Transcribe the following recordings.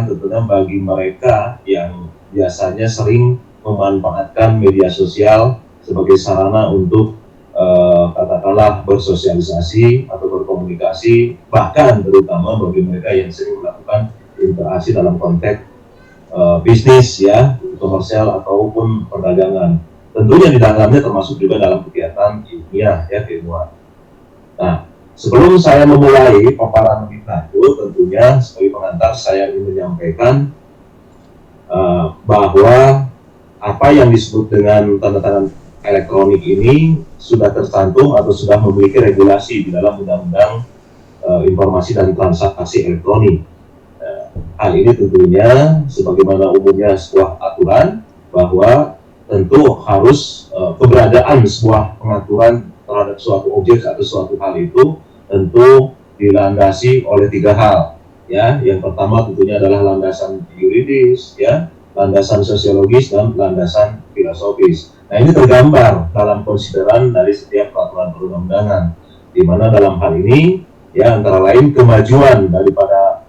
sampaikan tentunya bagi mereka yang biasanya sering memanfaatkan media sosial sebagai sarana untuk katakanlah bersosialisasi atau berkomunikasi, bahkan terutama bagi mereka yang sering melakukan interaksi dalam konteks bisnis ya, komersial ataupun perdagangan. Tentunya di dalamnya termasuk juga dalam kegiatan ilmiah ya, keilmuan. Nah, sebelum saya memulai paparan lebih lanjut, tentunya sebagai pengantar saya ingin menyampaikan bahwa apa yang disebut dengan tanda tangan elektronik ini sudah tercantum atau sudah memiliki regulasi di dalam Undang-Undang Informasi dan Transaksi Elektronik. Hal ini tentunya sebagaimana umumnya sebuah aturan bahwa tentu harus keberadaan sebuah pengaturan terhadap suatu objek atau suatu hal itu tentu dilandasi oleh 3 hal. Ya, yang pertama tentunya adalah landasan yuridis, ya, landasan sosiologis dan landasan filosofis. Nah, ini tergambar dalam konsideran dari setiap peraturan perundang-undangan, di mana dalam hal ini ya antara lain kemajuan daripada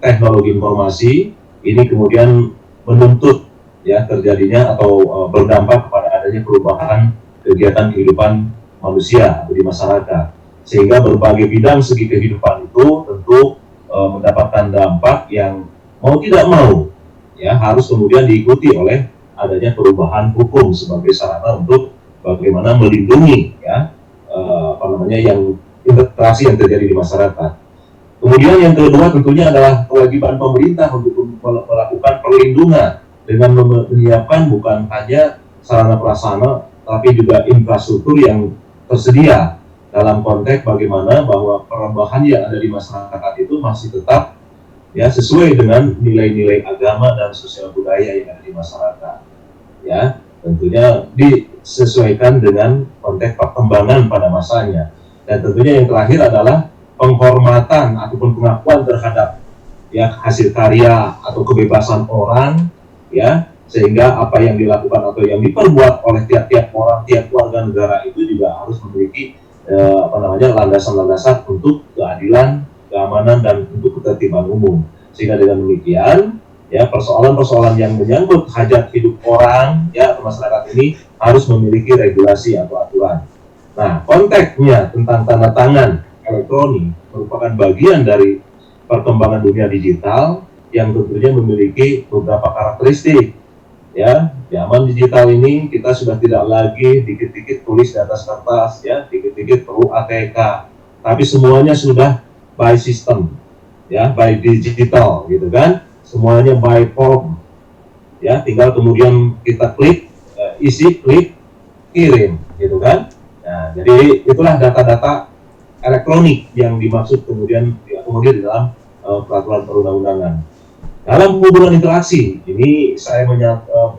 teknologi informasi ini kemudian menuntut ya terjadinya atau berdampak kepada adanya perubahan kegiatan kehidupan manusia di masyarakat, sehingga berbagai bidang segi kehidupan itu tentu mendapatkan dampak yang mau tidak mau ya harus kemudian diikuti oleh adanya perubahan hukum sebagai sarana untuk bagaimana melindungi ya yang interaksi yang terjadi di masyarakat. Kemudian yang kedua tentunya adalah kewajiban pemerintah untuk melakukan perlindungan dengan menyiapkan bukan hanya sarana prasarana tapi juga infrastruktur yang tersedia dalam konteks bagaimana bahwa perubahan yang ada di masyarakat itu masih tetap ya sesuai dengan nilai-nilai agama dan sosial budaya yang ada di masyarakat. Ya, tentunya disesuaikan dengan konteks perkembangan pada masanya. Dan tentunya yang terakhir adalah penghormatan ataupun pengakuan terhadap ya hasil karya atau kebebasan orang ya, sehingga apa yang dilakukan atau yang diperbuat oleh tiap-tiap orang, tiap warga negara itu juga harus memiliki landasan-landasan untuk keadilan, keamanan dan untuk ketertiban umum. Sehingga dengan demikian ya persoalan-persoalan yang menyangkut hajat hidup orang ya masyarakat ini harus memiliki regulasi atau aturan. Nah, konteksnya tentang tanda tangan elektronik merupakan bagian dari perkembangan dunia digital yang tentunya memiliki beberapa karakteristik. Ya, zaman digital ini kita sudah tidak lagi dikit-dikit tulis di atas kertas, ya, dikit-dikit perlu ATK, tapi semuanya sudah by system, ya, by digital, gitu kan? Semuanya by form, ya, tinggal kemudian kita klik, isi, klik, kirim, gitu kan? Nah, jadi itulah data-data elektronik yang dimaksud kemudian diakomodir di dalam peraturan perundang-undangan. Dalam hubungan interaksi, ini saya menyadur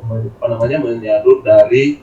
dari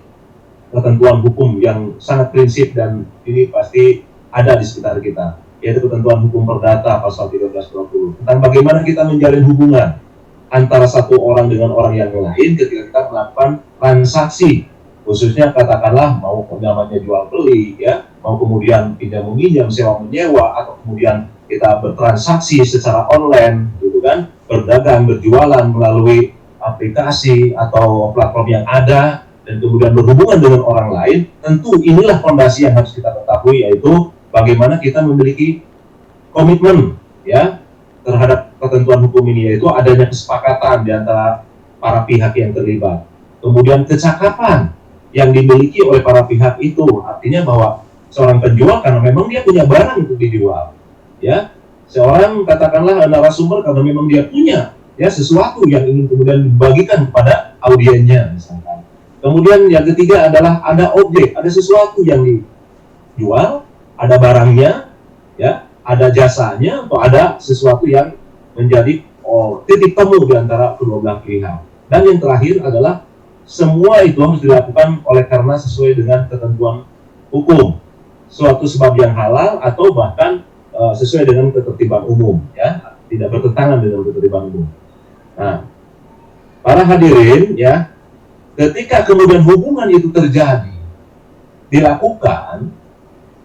ketentuan hukum yang sangat prinsip dan ini pasti ada di sekitar kita, yaitu ketentuan hukum perdata pasal 1320 tentang bagaimana kita menjalin hubungan antara satu orang dengan orang yang lain ketika kita melakukan transaksi, khususnya katakanlah mau namanya jual beli, ya, mau kemudian pinjam meminjam, sewa menyewa, atau kemudian kita bertransaksi secara online, gitu kan, berdagang, berjualan melalui aplikasi atau platform yang ada, dan kemudian berhubungan dengan orang lain. Tentu inilah fondasi yang harus kita ketahui, yaitu bagaimana kita memiliki komitmen, ya, terhadap ketentuan hukum ini, yaitu adanya kesepakatan di antara para pihak yang terlibat. Kemudian kecakapan yang dimiliki oleh para pihak itu, artinya bahwa seorang penjual karena memang dia punya barang untuk dijual, ya, seorang katakanlah narasumber karena memang dia punya ya sesuatu yang ingin kemudian dibagikan kepada audiennya misalkan. Kemudian yang ketiga adalah ada objek, ada sesuatu yang dijual, ada barangnya, ya, ada jasanya, atau ada sesuatu yang menjadi titik temu di antara kedua belah pihak. Dan yang terakhir adalah semua itu harus dilakukan oleh karena sesuai dengan ketentuan hukum, suatu sebab yang halal atau bahkan sesuai dengan ketertiban umum, ya, tidak bertentangan dengan ketertiban umum. Nah, para hadirin, ya, ketika kemudian hubungan itu terjadi, dilakukan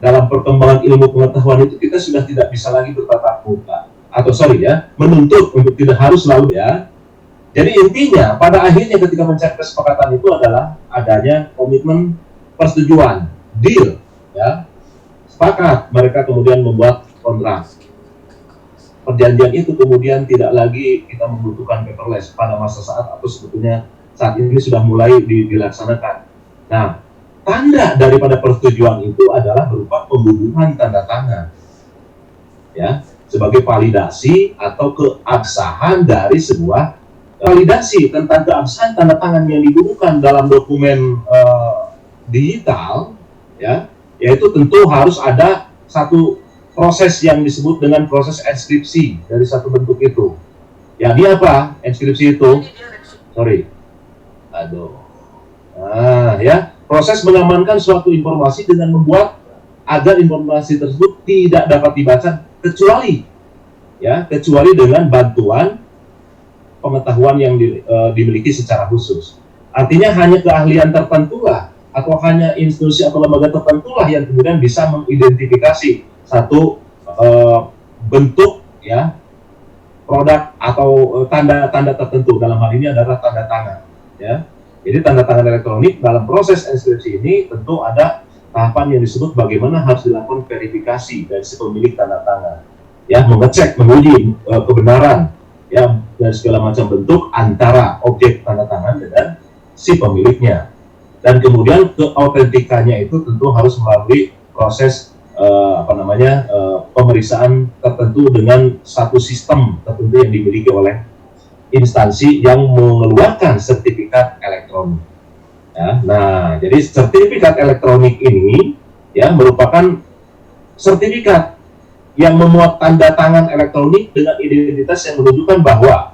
dalam perkembangan ilmu pengetahuan itu, kita sudah tidak bisa lagi bertatap muka. atau sorry ya, menuntut untuk tidak harus selalu ya. Jadi intinya pada akhirnya ketika mencapai kesepakatan itu adalah adanya komitmen persetujuan, deal ya. Sepakat, mereka kemudian membuat kontrak. Perjanjian itu kemudian tidak lagi kita membutuhkan paperless pada masa saat atau sebetulnya saat ini sudah mulai dilaksanakan. Nah, tanda daripada persetujuan itu adalah berupa pembubuhan tanda tangan ya, sebagai validasi atau keabsahan dari sebuah validasi tentang keabsahan tanda tangan yang dibubuhkan dalam dokumen digital ya, yaitu tentu harus ada satu proses yang disebut dengan proses enskripsi dari satu bentuk itu. Jadi apa enskripsi itu? Sorry. Aduh. Nah, ya, proses mengamankan suatu informasi dengan membuat agar informasi tersebut tidak dapat dibaca kecuali dengan bantuan pengetahuan yang dimiliki secara khusus. Artinya hanya keahlian tertentu lah, atau hanya institusi atau lembaga tertentu lah yang kemudian bisa mengidentifikasi satu bentuk ya produk atau tanda-tanda tertentu. Dalam hal ini adalah tanda tangan ya. Jadi tanda tangan elektronik dalam proses enskripsi ini tentu ada tahapan yang disebut bagaimana harus dilakukan verifikasi dari si pemilik tanda tangan ya, mengecek, menguji kebenaran ya dari segala macam bentuk antara objek tanda tangan dengan si pemiliknya, dan kemudian keautentikannya itu tentu harus melalui proses pemeriksaan tertentu dengan satu sistem tertentu yang dimiliki oleh instansi yang mengeluarkan sertifikat elektronik. Ya, nah, jadi sertifikat elektronik ini ya merupakan sertifikat yang memuat tanda tangan elektronik dengan identitas yang menunjukkan bahwa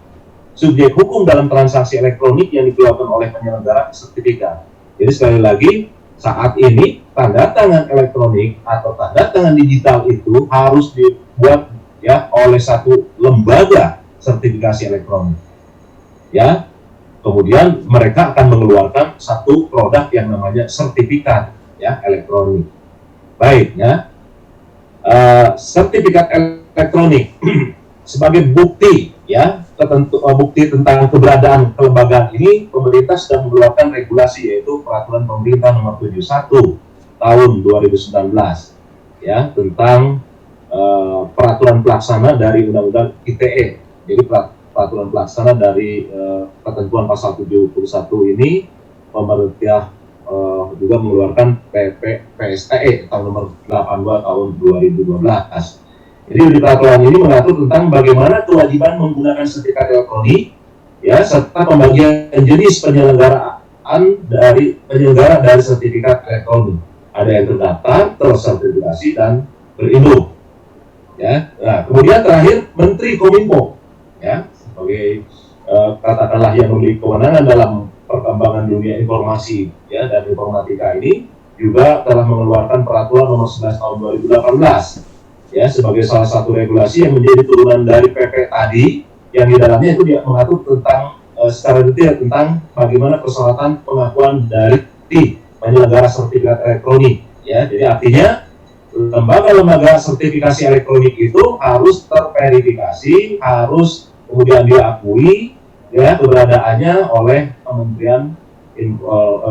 subjek hukum dalam transaksi elektronik yang dikeluarkan oleh penyelenggara sertifikat. Jadi sekali lagi, saat ini tanda tangan elektronik atau tanda tangan digital itu harus dibuat ya oleh satu lembaga sertifikasi elektronik. Ya, kemudian mereka akan mengeluarkan satu produk yang namanya sertifikat ya elektronik. Baik ya, sertifikat elektronik sebagai bukti ya bukti tentang keberadaan kelembagaan ini, pemerintah sudah mengeluarkan regulasi yaitu Peraturan Pemerintah Nomor 71 Tahun 2019 ya tentang peraturan pelaksana dari Undang-Undang ITE. Jadi peraturan pelaksana dari ketentuan pasal 71 ini, pemerintah juga mengeluarkan PSTE tahun nomor 82 tahun 2012. Jadi di peraturan ini mengatur tentang bagaimana kewajiban menggunakan sertifikat elektronik ya serta pembagian jenis penyelenggaraan dari penyelenggara dari sertifikat elektronik. Ada yang terdaftar, tersertifikasi dan berinduk. Ya. Nah, kemudian terakhir Menteri Kominfo ya sebagai katakanlah yang memiliki kewenangan dalam perkembangan dunia informasi ya dan informatika ini juga telah mengeluarkan peraturan nomor 11 tahun 2018 ya sebagai salah satu regulasi yang menjadi turunan dari PP tadi, yang di dalamnya itu dia mengatur tentang secara detail tentang bagaimana persyaratan pengakuan dari penyelenggara sertifikat elektronik ya. Jadi artinya lembaga-lembaga sertifikasi elektronik itu harus terverifikasi, harus kemudian diakui ya keberadaannya oleh Kementerian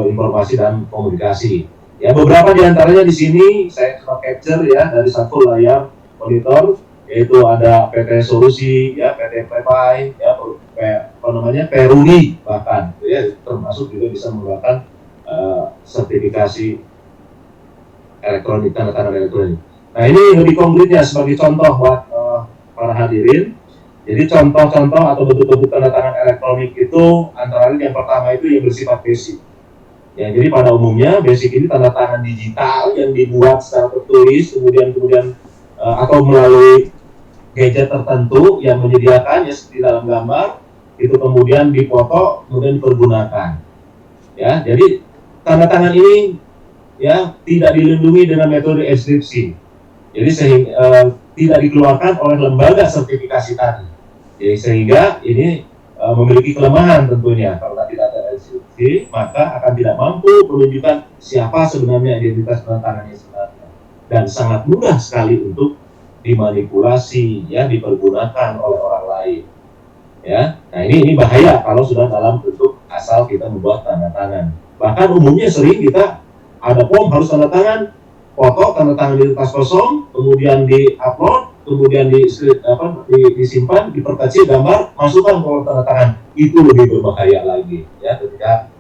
Informasi dan Komunikasi. Ya, beberapa diantaranya di sini saya coba capture ya dari satu layar monitor, yaitu ada PT Solusi, ya PT Pepai, ya Peruni bahkan, ya termasuk juga bisa menggunakan sertifikasi elektronik, tanda tangan elektronik. Nah ini lebih konkretnya sebagai contoh buat para hadirin. Jadi contoh-contoh atau bentuk-bentuk tanda tangan elektronik itu antara lain yang pertama itu yang bersifat basic. Ya, jadi pada umumnya basic ini tanda tangan digital yang dibuat secara tertulis, kemudian atau melalui gadget tertentu yang menyediakan ya seperti dalam gambar, itu kemudian dipoto, kemudian dipergunakan. Ya, jadi tanda tangan ini ya tidak dilindungi dengan metode enskripsi. Jadi tidak dikeluarkan oleh lembaga sertifikasi tadi. Jadi sehingga ini memiliki kelemahan tentunya. Kalau tidak ada enskripsi, maka akan tidak mampu menunjukkan siapa sebenarnya identitas tanda tangannya sebenarnya, dan sangat mudah sekali untuk dimanipulasi, ya, dipergunakan oleh orang lain. Ya, nah ini bahaya kalau sudah dalam bentuk asal kita membuat tanda tangan. Bahkan umumnya sering kita ada form harus tanda tangan, foto tanda tangan di kertas kosong, kemudian di-upload, kemudian disimpan, diperkecil gambar, masukkan ke tanda tangan. Itu lebih berbahaya lagi, ya, ketika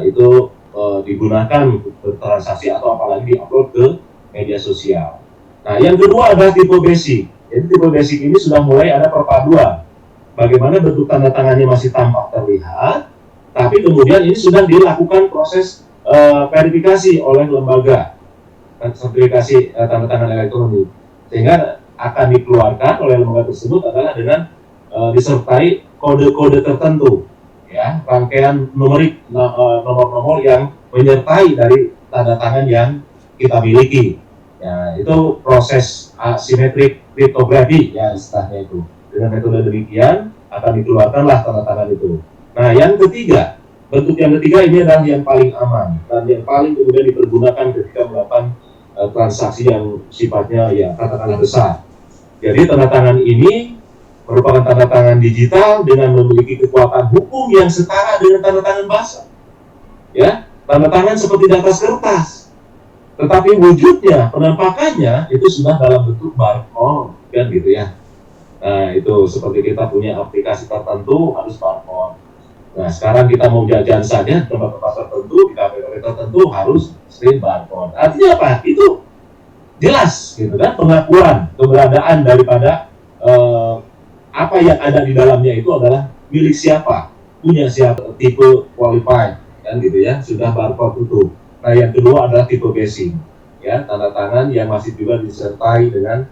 itu digunakan untuk bertransaksi atau apalagi di-upload ke media sosial. Nah, yang kedua adalah tipe basic. Jadi tipe basic ini sudah mulai ada perpaduan. Bagaimana bentuk tanda tangannya masih tampak terlihat, tapi kemudian ini sudah dilakukan proses verifikasi oleh lembaga sertifikasi tanda tangan elektronik, sehingga akan dikeluarkan oleh lembaga tersebut adalah dengan disertai kode-kode tertentu, ya, rangkaian numerik, nomor-nomor yang menyertai dari tanda tangan yang kita miliki. Ya, itu proses asimetrik kriptografi, ya, istilahnya itu. Dengan metode demikian akan dikeluarkanlah tanda tangan itu. Nah, yang ketiga, bentuk yang ketiga ini adalah yang paling aman dan yang paling kemudian dipergunakan ketika melakukan transaksi yang sifatnya, ya, katakanlah besar. Jadi tanda tangan ini merupakan tanda tangan digital dengan memiliki kekuatan hukum yang setara dengan tanda tangan basah. Ya, tanda tangan seperti di atas kertas. Tetapi wujudnya, penampakannya itu sudah dalam bentuk barcode, kan gitu ya. Nah, itu seperti kita punya aplikasi tertentu harus barcode. Nah, sekarang kita mau jajan saja di tempat-tempat tertentu, di kafe-kafe tertentu harus screen barcode. Artinya apa? Itu jelas, gitu kan, pengakuan keberadaan daripada apa yang ada di dalamnya itu adalah milik siapa, punya siapa, tipe qualified, kan gitu ya, sudah barcode tutup. Nah, yang kedua adalah tipe basic, ya, tanda tangan yang masih juga disertai dengan